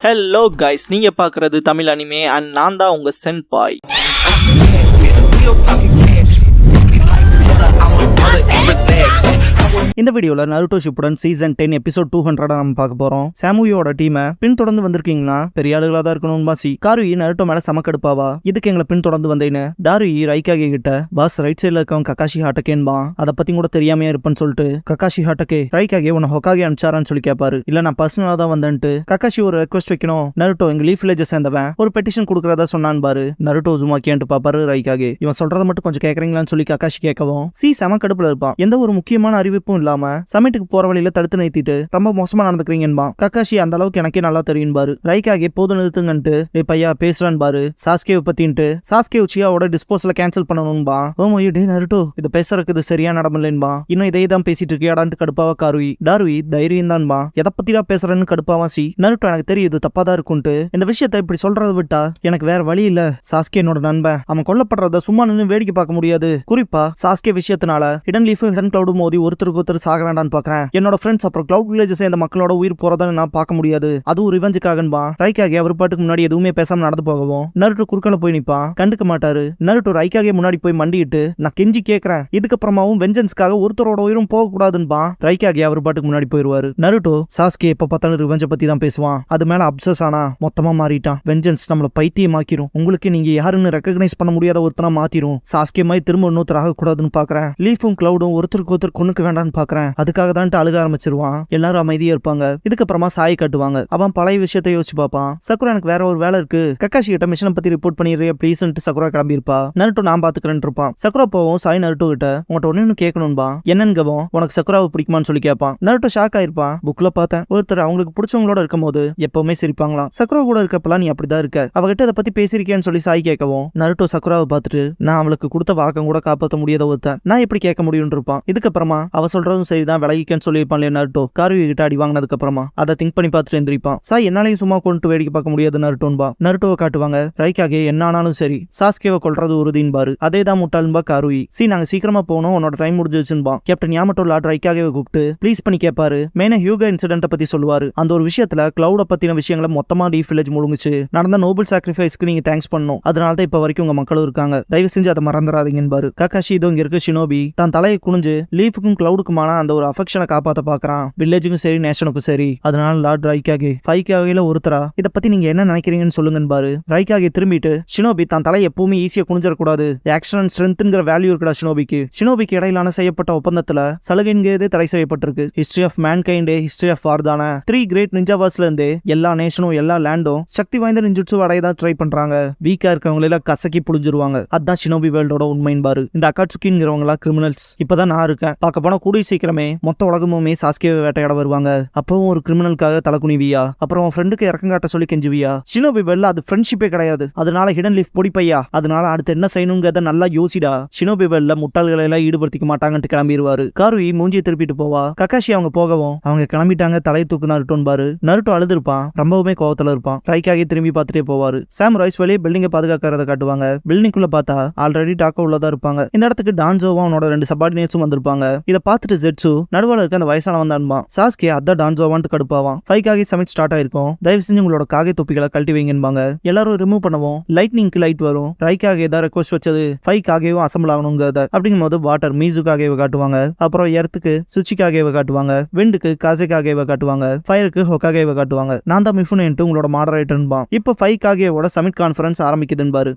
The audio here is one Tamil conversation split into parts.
ஹலோ கைஸ், நீங்க பாக்குறது தமிழ் அனிமே அண்ட் நான் தான் உங்க சென்பாய். இந்த வீடியோல நருட்டோ ஷிப்புடன் சீசன் 10 எபிசோட் 200 நம்ம பார்க்க போறோம். சாமுயோட டீமை பின் தொடர்ந்து வந்திருக்கீங்கன்னா பெரிய ஆளுகளா தான் இருக்கணும் பாசி. காருயி நருட்டோ மேல சமக்கடுப்பாவா, இதுக்கு எங்களை பின் தொடர்ந்து வந்தேன்னு டாருயி ரைக்காகே கிட்ட பாஸ் ரைட் சைட்ல இருக்கவன் கக்காஷி ஹாட்டகேன்பா, அதை பத்தி கூட தெரியாமையா இருப்பேன்னு சொல்லிட்டு கக்காஷி ஹாட்டகே ரைக்காகே உன்னை ஹொக்காகே அனுப்பிச்சாரான்னு சொல்லி கேட்பாரு. இல்ல நான் பர்சனலா தான் வந்தேன்ட்டு கக்காஷி ஒரு ரெக்வஸ்ட் வைக்கணும், நருட்டோ எங்க லீஃப் வில்லேஜ் சேர்ந்தவன் ஒரு பெட்டிஷன் கொடுக்கறதா சொன்னான் பாரு. நருட்டோ ஜுமா கேன்ட்டு பாப்பாரு ரைக்காகே. இவன் சொல்றதை மட்டும் கொஞ்சம் கேட்கறீங்களான்னு சொல்லி கக்காஷி கேட்கவும் சமக்கடுப்புல இருப்பான். எந்த ஒரு முக்கியமான அறிவிப்பும் இல்லாம சமிட்டுக்கு போற வழியில தடுத்து நிறுத்திட்டு ரொம்ப மோசமா நடந்துக்கிறீங்கன்பா. கக்காஷி அந்த அளவுக்கு எனக்கே நல்லா தெரியும் பாரு. ரைக்காகே போது நிறுத்துங்கன்ட்டு டே பையா பேசுறான் பாரு சாஸ்கேவை பத்தின்ட்டு. சாஸ்கே உச்சியாவோட டிஸ்போசல கேன்சல் பண்ணணும்பா. ஓமோ டே நருட்டோ இது பேசுறதுக்கு இது சரியான நடமில்லைன்பா. இன்னும் இதை தான் பேசிட்டு இருக்கியாடான்ட்டு கடுப்பாவா காருயி. டாருயி தைரியம் தான்பா, எதை பத்திடா பேசுறேன்னு கடுப்பாவா சி. நருட்டோ எனக்கு தெரியும் இது தப்பாதான் இருக்கும்ட்டு. இந்த விஷயத்தை இப்படி சொல்றதை விட்டா எனக்கு வேற வழி இல்ல. சாஸ்கே என்னோட நண்பன், அவன் கொல்லப்படுறத சும்மா நின்று வேடிக்கை பார்க்க முடியாது. குறிப்பா சாஸ்கே விஷயத்தினால ஹிடன் லீஃப் ஹிடன் கிளவுட் மோதி ஒருத்தருக்கு ஒருத்தர் சாக வேண்டான்னு பாக்குறேன். என்னோட ஃப்ரெண்ட்ஸ் அப்புறம் கிளவுட் வில்லேஜ் சேர்ந்த மக்களோட உயிர் போறதான்னு நான் பார்க்க முடியாது. அதுவும் ரிவெஞ்சுக்காகன்பா. ரைக்காகே அவர் பாட்டுக்கு முன்னாடி எதுவுமே பேசாம நடந்து போகவும் நருட்டோ குறுக்கால போய் நிப்பான். கண்டுக்க மாட்டாரு. நருட்டோ ரைக்காகே முன்னாடி போய் மண்டிட்டு நான் கெஞ்சி கேட்கறேன், இதுக்கப்புறமாவும் வெஞ்சன்ஸ்க்காக ஒருத்தரோட உயிரும் போக கூடாதுன்பா. ரைக்காகே அவர் பாட்டுக்கு முன்னாடி போயிருவாரு. நருட்டோ சாஸ்கே எப்ப பார்த்தாலும் ரிவெஞ்ச பத்தி தான் பேசுவான். அது மேல அப்சஸ் ஆனா மொத்தமா மாறிட்டான். வெஞ்சன்ஸ் நம்மள பைத்தியமாக்கிரும். உங்களுக்கு நீங்க யாருன்னு ரெக்கக்னைஸ் பண்ண முடியாத ஒருத்தனா மாத்திரும். சாஸ்கே மாதிரி திரும்ப இன்னொருத்தர் ஆக கூடாதுன்னு பாக்குறேன். லீஃபும் கிளவுடும் ஒருத்தருக்கு ஒருத்தர் கொண்டுக்க வேண்டாம்னு பாக்குறேன். அதுக்காக தான் அழுக ஆரம்பிச்சிருவான். எல்லாரும் அமைதியா இருப்பாங்க. இதுக்கப்புறமா சாய் காட்டுவாங்க. அவன் பழைய விஷயத்தை யோசிச்சு பார்ப்பான். சக்குரா எனக்கு வேற ஒரு வேலை இருக்கு, கக்காஷி கிட்ட மிஷனை பத்தி ரிப்போர்ட் பண்ணிடுறியா ப்ளீஸ். சக்குரா கிளம்பி இருப்பா. நருட்டோ நான் பாத்துக்கிறேன் இருப்பான். சக்குரா போவோம் சாய் நருட்டோ கிட்ட உங்கள்கிட்ட ஒன்னு கேட்கணும்பா. என்னன்னு கவம் உனக்கு சக்குராவை பிடிக்குமான்னு சொல்லி கேட்பான். நருட்டோ ஷாக் ஆயிருப்பான். புக்ல பார்த்தேன் ஒருத்தர் அவங்களுக்கு பிடிச்சவங்களோட இருக்கும் போது எப்பவுமே சிரிப்பாங்களாம். சக்குரா கூட இருக்கப்பெல்லாம் நீ அப்படிதான் இருக்க, அவகிட்ட அதை பத்தி பேசிருக்கேன்னு சொல்லி சாய் கேட்கவும் நருட்டோ சக்குராவை பார்த்துட்டு நான் அவளுக்கு கொடுத்த வாக்கம் கூட காப்பாற்ற முடியாத ஒருத்தன், நான் எப்படி கேட்க முடியும் இருப்பான். இதுக்கப்புறமா அவ சொல்றதும் சரிதான் விலகிக்கன்னு சொல்லியிருப்பான் நருட்டோ. காருயி கிட்ட அடி வாங்கினதுக்கு அப்புறமா அதை திங்க் பண்ணி பார்த்துட்டு எந்திரிப்பான். சாய் என்னாலையும் சும்மா கொண்டு வேடிக்கை பார்க்க முடியாது நருட்டோன்பா. நருட்டோவை காட்டுவாங்க. ரைக்காகே என்ன ஆனாலும் சரி சாஸ்கேவை கொல்றது உறுதின்னு பாரு. அதே தான் முட்டாளும்பா காருயி. நாங்க சீக்கிரமா போனோம், உன்னோட டைம் முடிஞ்சிருச்சுன்பா. கேப்டன் யாமட்டோ லார்ட் ரைக்காகேவை கூப்பிட்டு ப்ளீஸ் பண்ணி கேட்பாரு. மெயினா ஹியூகா இன்சிடென்ட் பத்தி சொல்லுவாரு. அந்த ஒரு விஷயத்துல கிளவுட பத்தின விஷயங்களை மொத்தமா லீஃப் வில்லேஜ் முழுங்குச்சு. நடந்த நோபல் சாக்ரிஃபைஸ்க்கு நீங்க தேங்க்ஸ் பண்ணணும். அதனால தான் இப்ப வரைக்கும் உங்க மக்களும் இருக்காங்க, தயவு செஞ்சு அதை மறந்துடாதீங்கன்னு. கக்காஷி இதோ இங்க இருக்கு ஷினோபி தான் தலையை குனிஞ்சு லீஃபுக்கும் கிளவுடுக்குமான அந்த ஒரு அஃபெக்ஷனை காப்பாத்த பாக்குறான். வில்லேஜுக்கும் சரி நேஷனுக்கும் சரி. அதனால லார்ட் ரைக்காகே 5 ஒருத்தரா இதை பத்தி நீங்க என்ன நினைக்கிறீங்கன்னு சொல்லுங்கன்னு பாரு. ரைக்காகே திரும்பிட்டு ஷினோபி தான் தலை எப்பவுமே ஈஸியா குனிஞ்சிடக்கூடாது, ஆக்ஷன் அண்ட் ஸ்ட்ரென்த்ங்கிற வேல்யூ இருக்குடா ஷினோபிக்கு இடையிலான செய்யப்பட்ட ஒப்பந்தத்துல சலுகைங்கிறதே தடை செய்யப்பட்டிருக்கு. History of mankind, history of war தானே. 3 கிரேட் நிஞ்சாவாஸ்ல இருந்தே எல்லா நேஷனும் எல்லா லேண்டும் சக்தி வாய்ந்த நிஞ்சுட்சு அடையதான் ட்ரை பண்றாங்க. வீக்கா இருக்கவங்க எல்லாம் கசக்கி புடிஞ்சிருவாங்க. அதான் ஷினோபி வேர்ல்டோட உண்மைன்னு பாரு. இந்த அக்காட்சுக்கிங்கிறவங்களா கிரிமினல்ஸ். இப்பதான் நான் இருக்கேன். பார்க்க போனா கூடிய சீக்கிரமே மொத்த உலகமுமே சாஸ்கேவை வேட்டையாட வருவாங்க. அப்பவும் ஒரு கிரிமினலுக்காக தலை குனிவியா, அப்புறம் உன் ஃப்ரெண்டுக்கு இறக்கம் காட்ட சொல்லி கெஞ்சுவியா. ஷினோபி வெல்ல அது ஃப்ரெண்ட்ஷிப்பே கிடையாது. அதனால ஹிடன் லீஃப் பொடிப்பையா, அதனால அடுத்து என்ன செய்யணுங்கிறத நல்லா யோசிடா. ஷினோபி வெல்ல முட்டாள்களை எல்லாம் ஈடுபடுத்திக்க மாட்டாங்கன்ட்டு கிளம்பிடுவாரு. காருயி மூஞ்சியை திருப்பிட்டு போவா. கக்காஷி அவங்க போகவும் அவங்க கிளம்பிட்டாங்க தலையை தூக்கு நருட்டோன்னு பாரு. நருட்டோ அழுதுருப்பான், ரொம்பவுமே கோவத்துல இருப்பான். ரைக்காகி திரும்பி பார்த்துட்டே போவாரு. சாமுராய்ஸ் வெளியே பில்டிங்கை பாதுகாக்கிறத காட்டுவாங்க. பில்டிங்குள்ள பார்த்தா ஆல்ரெடி டாக்கோ உள்ளதா இருப்பாங்க. இந்த இடத்துக்கு டான்சோவும் அவனோட 2 சபார்டினேட்ஸும் வந்திருப்பாங்க. இதை பார்த்துட்டு ஜெட்சு நடுவால இருக்க அந்த வயசானவன் தான்பா. சாஸ்கே அதான் டான்சோவான்ட்டு கடுப்பாவான். 5 சமிட் ஸ்டார்ட் ஆயிருக்கும். தயவு செஞ்சு உங்களோட காகை தொப்பிகளை கழட்டி வைங்கன்பாங்க. எல்லாரும் ரிமூவ் பண்ணுவோம். லைட்னிங்க்கு லைட் வரும். ரைக்காகே தான் ரெக்வஸ்ட் வச்சது 5 அசம்பிள் ஆகணுங்கிறத. அப்படிங்கும் போது வாட்டர் மீசுக்காகவே காட்டுவாங்க. அப்புறம் எர்த்துக்கு சுச்சிக்காகவே காட்டுவாங்க. விண்டுக்கு காசைக்காகவே காட்டுவாங்க. ஃபயருக்கு ஹொக்காகவே காட்டுவாங்க. நான் தான் மிஃபுனேன்ட்டு உங்களோட மாடரேட்டர்ன்பா. இப்போ 5 சமிட் கான்ஃபரன்ஸ் ஆரம்பிக்குதுன்னு பாரு.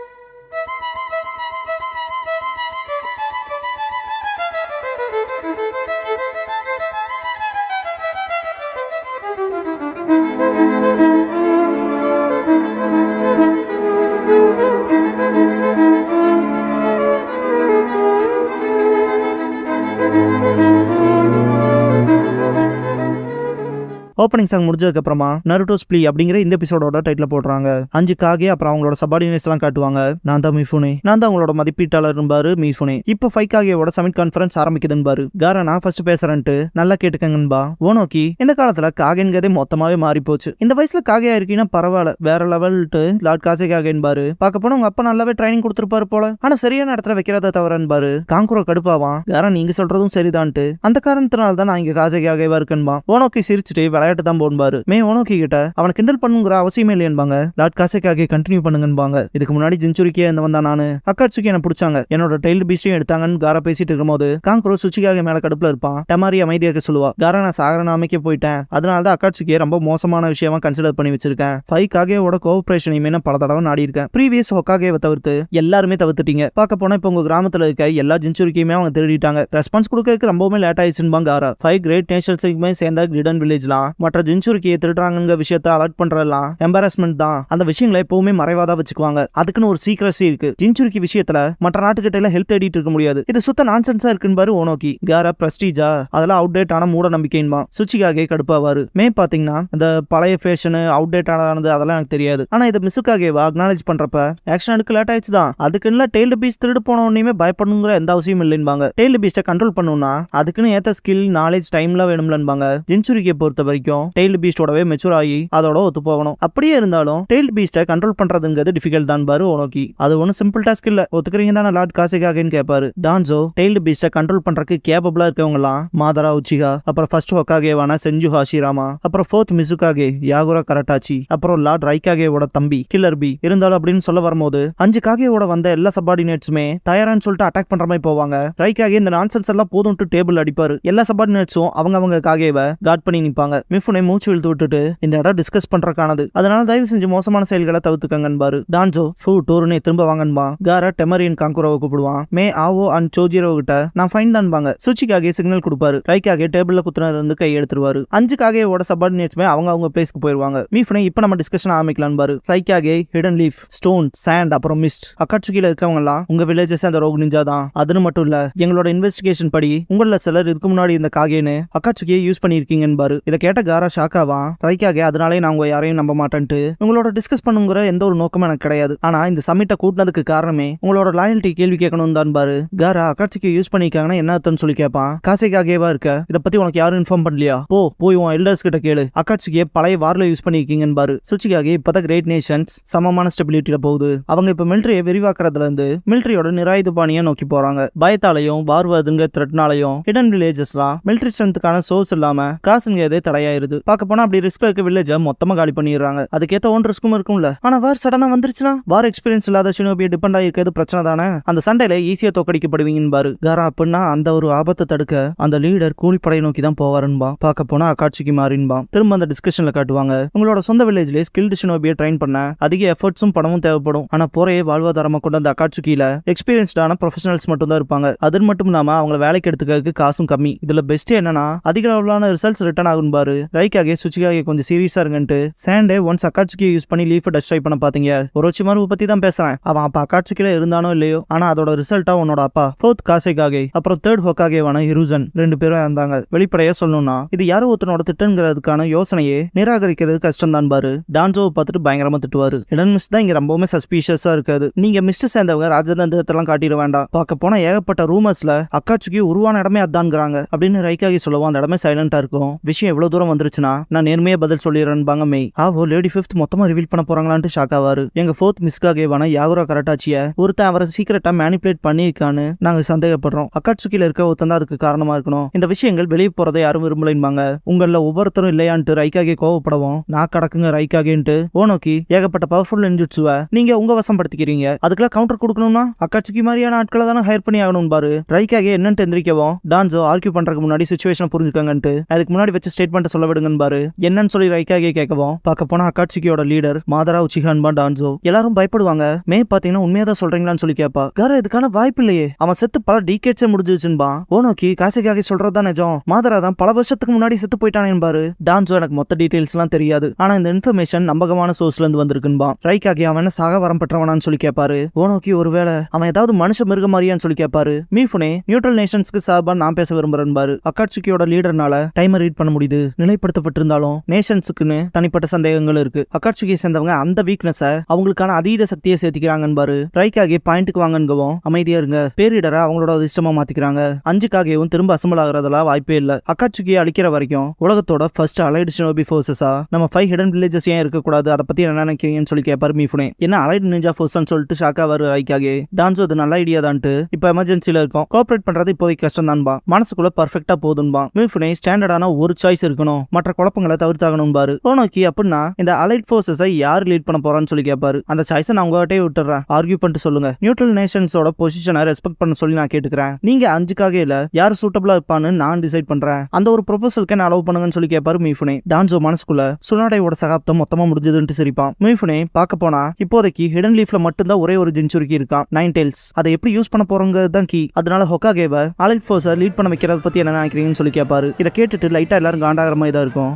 ஓப்பனிங் சாங் முடிஞ்சதுக்கு அப்புறமா நருட்டோஸ் ப்ளீ அப்படிங்கிற இந்த எபிசோடோட டைட்டில் போடுறாங்க. 5 காகே அப்புறம் அவங்களோட சபார்டினேட்ஸ் எல்லாம் காட்டுவாங்க. நான் தான் மிஃபுனே, நான் தான் அவங்களோட மதிப்பீட்டாளர் பாரு மிஃபுனே. இப்போ 5 சமிட் கான்ஃபரன்ஸ் ஆரம்பிக்குதுன்னு பாரு. காரா நான் ஃபர்ஸ்ட் பேசுறேன்ட்டு நல்லா கேட்டுக்கங்கன்பா. ஓனோக்கி இந்த காலத்துல காகேன்கதே மொத்தமாவே மாறி போச்சு. இந்த வயசுல காகையா இருக்கீங்கன்னா பரவாயில்ல, வேற லெவல்ட்டு லார்ட் காசே காகேன் பாரு. பார்க்க போனா உங்க அப்பா நல்லாவே ட்ரைனிங் கொடுத்துருப்பாரு போல, ஆனா சரியான இடத்துல வைக்கிறத தவறன்னு பாரு. காங்குரோ கடுப்பாவான். காரா நீங்க சொல்றதும் சரிதான்ட்டு, அந்த காரணத்தினால தான் நான் இங்க காசே காகேவா இருக்கேன்பா. ஓனோக்கி சிரிச்சுட்டு விளையாட கரெக்ட் தான் போன்பாரு. மே ஓனோக்கி கிட்ட அவனை கிண்டல் பண்ணுங்கிற அவசியமே இல்லையன்பாங்க. Lord காசேகாகே continue பண்ணுங்கன்பாங்க. இதுக்கு முன்னாடி ஜின்சுரிக்கே இருந்தவன் தான் நானு. அக்காட்சுக்கி என்ன பிடிச்சாங்க, என்னோட டைல்டு பீஸ்டையும் எடுத்தாங்கன்னு காரா பேசிட்டு இருக்கும்போது காங்க்ரோ சுச்சிகாகே மேல கடுப்புல இருப்பான். டமாரி அமைதியா இருக்க சொல்லுவா. காரா நான் சாகர நாமைக்கே போயிட்டேன், அதனாலதான் அக்காட்சுக்கியை ரொம்ப மோசமான விஷயமா கன்சிடர் பண்ணி வச்சிருக்கேன். காகேவோட கோஆபரேஷனையுமே நான் பல தடவை நாடி இருக்கேன். ப்ரீவியஸ் ஹொக்காகேவை தவிர்த்து எல்லாருமே தவிர்த்துட்டீங்க. பார்க்க போனா இப்ப உங்க கிராமத்துல இருக்க எல்லா ஜின்சுரிக்கையுமே அவங்க திருடிட்டாங்க. ரெஸ்பான்ஸ் கொடுக்கறதுக்கு ரொம்பவுமே லேட் ஆயிடுச்சுன்னு காரா. 5 கிரேட் நேஷன்ஸுக்குமே சேர்ந்த கிரிடன் வில்லேஜ்லாம் மற்ற ஜின்சுரிக்கையை திருடுறாங்க விஷயத்தை அலர்ட் பண்றதெல்லாம் எம்பாரஸ்மெண்ட் தான். அந்த விஷயங்களை எப்பவுமே மறைவாதான் வச்சுக்குவாங்க. அதுக்குன்னு ஒரு சீக்ரஸி இருக்கு. ஜின்சுரிக்கி விஷயத்துல மற்ற நாட்டுக்கிட்ட எல்லாம் ஹெல்த் தேடிட்டு இருக்க முடியாது. இது சுத்த நான்சென்ஸா இருக்குன்னு பாரு ஓனோக்கி. காரா பிரஸ்டீஜா அதெல்லாம் அவுடேட் ஆன மூட நம்பிக்கைன்பா. சுச்சிகாகே கடுப்பாவாரு. மே பாத்தீங்கன்னா இந்த பழைய ஃபேஷன் அவுடேட் ஆனது அதெல்லாம் எனக்கு தெரியாது. ஆனா இது மிசுகாகேவா அக்னாலேஜ் பண்றப்ப ஆக்ஷன் எடுக்க லேட் ஆயிடுச்சு தான். அதுக்குன்னு டெய்ல்டு பீஸ்ட் திருடு போன உடனே பயப்படணுங்கிற எந்த அவசியம் இல்லைன்பாங்க. டெய்ல்டு பீஸ்ட்டை கண்ட்ரோல் பண்ணணும்னா அதுக்குன்னு ஏத்த ஸ்கில் நாலேஜ் டைம்ல வேணும்லன்பாங்க. ஜின்சுரிக்கை பொறுத்த வரைக்கும் டெய்ல்டு பீஸ்டோடவே மெச்சூர் ஆகி அதோட ஒத்து போகணும். அப்படியே இருந்தாலும் டெய்ல்டு பீஸ்ட்டை கண்ட்ரோல் பண்றதுங்கிறது டிஃபிகல்ட் தான் பாரு ஓனோக்கி. அது ஒன்னும் சிம்பிள் டாஸ்க் இல்ல. ஒத்துக்கிறீங்க தானே லார்ட் காசேகாகேன்னு கேட்பாரு. டான்சோ டெய்ல்டு பீஸ்ட்டை கண்ட்ரோல் பண்றதுக்கு கேபபிளா இருக்கவங்க எல்லாம் மாதரா உச்சிகா, அப்புறம் ஃபர்ஸ்ட் ஹொக்காகேவான செஞ்சு ஹாஷிராமா, அப்புறம் ஃபோர்த் மிசுகாகே யாகுரா கரட்டாச்சி, அப்புறம் லார்ட் ரைகாகேவோட தம்பி கில்லர் பி. இருந்தாலும் அப்படின்னு சொல்ல வரும்போது 5 காகேவோட வந்த எல்லா சப்பார்டினேட்ஸுமே தயாரான்னு சொல்லிட்டு அட்டாக் பண்ற மாதிரி போவாங்க. ரைகாகே இந்த நான்சென்ஸ் எல்லாம் போதும்ட்டு டேபிள் அடிப்பாரு. எல்லா சப்பார்டினேட்ஸும் அவங்க காகேவை கார்ட் பண்ணி நிப்பாங்க. மிஃபுனை மூச்சு இழுத்து விட்டுட்டு இந்த இடம் டிஸ்கஸ் பண்றக்கானது, அதனால தயவு செஞ்சு மோசமான செயல்களை தவிர்த்துக்கங்கன்பாரு. டான்சோ ஃபூ டோருனே திரும்ப வாங்கன்பா. காரா டெமரியன் காங்குரோவை கூப்பிடுவான். மே ஆவோ அண்ட் சோஜிரோ கிட்ட நான் ஃபைன் தான்பாங்க. சுச்சிகாகே சிக்னல் கொடுப்பாரு. ரைகாகே டேபிள்ல குத்துனது வந்து கை எடுத்துருவாரு. 5 காகேவோட சப்பார்டினேட்ஸுமே அவங்க பிளேஸ்க்கு போயிருவாங்க. மீஃபுனை இப்ப நம்ம டிஸ்கஷன் ஆரம்பிக்கலாம் பாரு. ரைகாகே ஹிடன் லீஃப், ஸ்டோன், சாண்ட், அப்புறம் மிஸ்ட். அக்காட்சுக்கில இருக்கவங்க எல்லாம் உங்க வில்லேஜஸ் அந்த ரோக் நிஞ்சா தான். அதுன்னு மட்டும் இல்ல, எங்களோட இன்வெஸ்டிகேஷன் படி உங்கள சிலர் இதுக்கு முன்னாடி இந்த காகேன்னு அக்காட்சுக்கியை யூஸ் பண்ணிருக்கீங்கன்னு பாரு. இதை கேட்ட காரா ஷாக்காவான். ரைகாகே அதனாலே நான் உங்க யாரையும் நம்ப மாட்டேன்ட்டு உங்களோட டிஸ்கஸ் பண்ணுங்கிற எந்த ஒரு நோக்கமும் எனக்கு கிடையாது. ஆனா இந்த சமிட்டை கூட்டினதுக்கு காரணமே உங்களோட லாயல்ட்டி கேள்வி கேட்கணும் தான் பாரு. காரா அக்காட்சுக்கி யூஸ் பண்ணிருக்காங்கன்னா என்ன அர்த்தம்னு சொல்லி கேட்பான். காசேகாகேவா இருக்க, இதை பத்தி உனக்கு யாரும் இன்ஃபார்ம் பண்ணலையா? போய் உன் எல்டர்ஸ் கிட்ட கேளு. அக்காட்சுக்கியை பழைய வார்ல யூஸ் பண்ணிருக்கீங்கன்னு பாரு. சுச்சிகாகே இப்பதான் கிரேட் நேஷன்ஸ் சமமான ஸ்டெபிலிட்டியில போகுது. அவங்க இப்ப மிலிட்டரியை விரிவாக்குறதுல இருந்து மிலிட்டரியோட நிராயுத பாணியை நோக்கி போறாங்க. பயத்தாலையும் வார்வதுங்க த்ரெட்னாலையும் ஹிடன் வில்லேஜஸ்லாம் மிலிட்டரி ஸ்ட்ரென்த்துக்கான சோர்ஸ் இல்லாம காசுங்கிறதே தடையாயிருது. பார்க்க போனா அப்படி ரிஸ்க் இருக்க வில்லேஜ மொத்தமா காலி பண்ணிடுறாங்க. அதுக்கேத்த ஒன் ரிஸ்க்கும் இருக்கும்ல. ஆனா வார் சடனா வந்துருச்சுன்னா வார் எக்ஸ்பீரியன்ஸ் இல்லாத ஷினோபியை டிபெண்ட் ஆகிருக்கிறது பிரச்சனை தானே. அந்த சண்டையில ஈஸியா தோக்கடிக்கப்படுவீங்கன்னு பாரு. காரா அப்படின்னா அந்த ஒரு ஆபத்தை தடுக்க அந்த லீடர் கூலிப்படையை நோக்கி தான் போவாருன்பா. பார்க்க போனா அக்காட்சிக்கு மாறின்பா. திரும்ப அந்த டிஸ்கஷன்ல காட்டுவாங்க. உங்களோட சொந்த வில்லேஜ்ல ஸ்கில்டு ஷினோபியை ட்ரெயின் பண்ண அதிக எஃபர்ட்ஸும் பணமும் தேவைப்படும். ஆனா போறையே வாழ்வாதாரமா கொண்டு அந்த அக்காட்சுக்கில எக்ஸ்பீரியன்ஸ்டான ப்ரொஃபஷனல்ஸ் மட்டும் தான் இருப்பாங்க. அது மட்டும் இல்லாம அவங்கள வேலைக்கு எடுத்துக்கிறதுக்கு காசும் கம்மி. இதுல பெஸ்ட் என்னன்னா அதிக அளவிலான ரிசல்ட்ஸ் ரிட்டர்ன் ஆகும் பாரு. ரைகாகே சுச்சிகாகே கொஞ்சம் சீரியஸா இருங்கன்ட்டு சாண்டே ஒன்ஸ் அக்காட்சுக்கியை யூஸ் பண்ணி லீஃப் டெஸ்ட்ரை பண்ண பாத்தீங்க. ஒரோச்சிமாரு பத்தி தான் பேசுறேன். அவன் அப்ப அக்காட்சுக்கில இருந்தானோ இல்லையோ, ஆனா அதோட ரிசல்ட்டா உன்னோட அப்பா ஃபோர்த் காசேகாகே அப்புறம் தேர்ட் ஹொக்காகேவான ஹிருசன் 2 பேரும் இருந்தாங்க. வெளிப்படையா சொல்லணும்னா இது யாரோ ஒருத்தனோட திட்டங்கிறதுக்கான யோசனையே நிராகரிக்கிறது கஷ்டம் தான் பாரு. டான்சோவை பார்த்துட்டு பயங்கரமா திட்டுவாரு. ஹிடன் மிஸ்ட் தான் இங்க ரொம்பவுமே சஸ்பீஷியஸா இருக்காது. நீங்க மிஸ்ட் சேர்ந்தவங்க ராஜதந்திரத்தெல்லாம் காட்டிட வேண்டாம். பார்க்க போனா ஏகப்பட்ட ரூமர்ஸ்ல அக்காட்சுக்கி உருவான இடமே அதான்ங்கிறாங்க அப்படின்னு ரைகாகி சொல்லுவோம். அந்த இடமே சைலண்டா இருக்கும். விஷயம் எவ்வளவு தூரம் வந்துருச்சுன்னா நான் நேர்மையா பதில் சொல்லிடுறேன்பாங்க மெய். ஆவோ லேடி 5th மொத்தமா ரிவீல் பண்ண போறாங்களான்ட்டு ஷாக் ஆவாரு. எங்க 4th மிஸ்காகேவான யாகுரா கரட்டாச்சிய ஒருத்தன் அவரை சீக்கிரட்டா மேனிபுலேட் பண்ணிருக்கான்னு நாங்க சந்தேகப்படுறோம். அக்காட்சுக்கில இருக்க ஒருத்தன் தான் அதுக்கு காரணமா இருக்கணும். இந்த விஷயங்கள் வெளியே போறதை யாரும் விரும்பலைன்பாங்க. உங்கள ஒவ்வொருத்தரும் இல்லையான்ட்டு ரைகாகே கோவப்படவும் நான் கடக்குங்க ரைகாகேன்ட்டு ஓனோக்கி ஏகப்பட்ட பவர்ஃபுல் இன்ஜுட்ஸுவை நீங்க உங்க வசப்படுத்திக்கிறீங்க. அதுக்கெல்லாம் கவுண்டர் கொடுக்கணும்னா அக்காட்சுக்கி மாதிரியான ஆட்களை தானே ஹையர் பண்ணி ஆகணும் பாரு. ரைகாகே என்னன்னு எந்திரிக்கவும் டான்சோ ஆர்கியூ பண்றதுக்கு முன்னாடி சிச்சுவேஷன் புரிஞ்சுக்கங்கன்ட்டு அதுக்கு முன்னாடி வச்சு ஸ்டேட்மெண்ட் சொல்ல விடுங்கன்னு பாரு. என்னன்னு சொல்லி ரைகாகே கேட்கவும் பார்க்க போனா அக்காட்சுக்கியோட லீடர் மாதரா உச்சிகான்பா டான்சோ எல்லாரும் பயப்படுவாங்க. மே பாத்தீங்கன்னா உண்மையாதான் சொல்றீங்களான்னு சொல்லி கேப்பா. காரா இதுக்கான வாய்ப்பு இல்லையே, அவன் செத்து பல டீகேட்ஸே முடிஞ்சிச்சுன்பா. ஓனோக்கி காசேகாகே சொல்றதுதான் நிஜம். மாதரா தான் பல வருஷத்துக்கு முன்னாடி செத்து போயிட்டானே பாரு. டான்சோ எனக்கு மொத்த டீடைல்ஸ் எல்லாம் தெரியாது, ஆனா இந்த இன்ஃபர்மேஷன் நம்பகமான சோர்ஸ்ல இருந்து வந்திருக்குன்பா. ரைகாகே அவன் சாக வரம் பெற்றவனான்னு சொல்லி கேட்பாரு. ஓனோக்கி ஒருவேளை அவன் ஏதாவது மனுஷ மிருக மாதிரியான்னு சொல்லி கேட்பாரு. மீஃபுனே நியூட்ரல் நேஷன்ஸ்க்கு சார்பா நான் பேச விரும்புறேன் பாரு. அக்காட்சுக்கியோட லீடர்னால டைமர் ரீட் பண்ண முடியுது. நிலைப்படுத்தப்பட்டிருந்தாலும் நேஷன்ஸுக்குன்னு தனிப்பட்ட சந்தேகங்கள் இருக்கு. அக்காட்சுக்கியை சேர்ந்தவங்க அந்த வீக்னஸ அவங்களுக்கான அதீத சக்தியை சேர்த்திக்கிறாங்கன்னு பாரு. ரைகாகே பாயிண்ட்டுக்கு வாங்கங்கவும் அமைதியா இருங்க. பேரிடரை அவங்களோட அதிர்ஷ்டமா மாத்திக்கிறாங்க. 5 காகேவும் திரும்ப அசம்பிள் ஆகிறதுலாம் வாய்ப்பே இல்ல. அக்காட்சுக்கியை அழிக்கிற வரைக்கும் உலகத்தோட ஃபர்ஸ்ட் அலைடு ஷினோபி ஃபோர்ஸஸா நம்ம 5 ஹிடன் வில்லேஜஸ் ஏன் இருக்கக்கூடாது, அதை பத்தி என்ன நினைக்கிறீங்கன்னு சொல்லி கேட்பாரு மீஃபுனே. என்ன அலைடு நிஞ்சா ஃபோர்ஸ்னு சொல்லிட்டு ஷாக்கா வரு ரைகாகே. டான்சோ அது நல்ல ஐடியா தான்ட்டு இப்ப எமர்ஜென்சில இருக்கும். கோஆபரேட் பண்றது இப்போதைக்கு கஷ்டம் தான்பா. மனசுக்குள்ள பர்ஃபெக்டா போதுன்பா. மீஃபுனே ஸ்டாண்டர்டான ஒரு சாய்ஸ் இருக்கணும். மற்ற குழப்பங்களை தவிர்த்தாகணும் பாரு. ஓனோக்கி அப்படின்னா இந்த அலைட் போர்சஸை யார் லீட் பண்ண போறான்னு சொல்லி கேட்பாரு. அந்த சாய்ஸை நான் உங்ககிட்டே விட்டுறேன், ஆர்கியூ பண்ணிட்டு சொல்லுங்க. நியூட்ரல் நேஷன்ஸோட பொசிஷனை ரெஸ்பெக்ட் பண்ண சொல்லி நான் கேட்டுக்கிறேன். நீங்க 5க்காக இல்ல யார் சூட்டபிளா இருப்பான்னு நான் டிசைட் பண்றேன். அந்த ஒரு ப்ரொபோசலுக்கு என்ன அலோவ் பண்ணுங்கன்னு சொல்லி கேட்பாரு மீஃபுனே. டான்சோ மனசுக்குள்ள சுனாடையோட சகாப்தம் மொத்தமா முடிஞ்சதுன்னு சிரிப்பான். மீஃபுனே பார்க்க போனா இப்போதைக்கு ஹிடன் லீஃப்ல மட்டும்தான் ஒரே ஒரு ஜின்சுரிக்கி இருக்கான், 9 டெய்ல்ஸ். அதை எப்படி யூஸ் பண்ண போறோங்கிறது தான் கீ. அதனால ஹொக்காகேவை அலைட் ஃபோர்ஸை லீட் பண்ண வைக்கிறத பத்தி என்ன நினைக்கிறீங்கன்னு சொல்லி கேட்பாரு. இதை கேட்டுட்டு லைட்டா எல்லாரும் காண்டாகிற மாதிரி தான் இருக்கும்.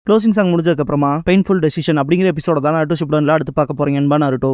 க்ளோசிங் சாங் முடிஞ்சதுக்கு அப்புறமா பெயின்ஃபுல் டெசிஷன் அப்படிங்கிற எபிசோட தான் நருட்டோ ஷிப்புடன்ல அடுத்து பார்க்க போறீங்க. நருட்டோ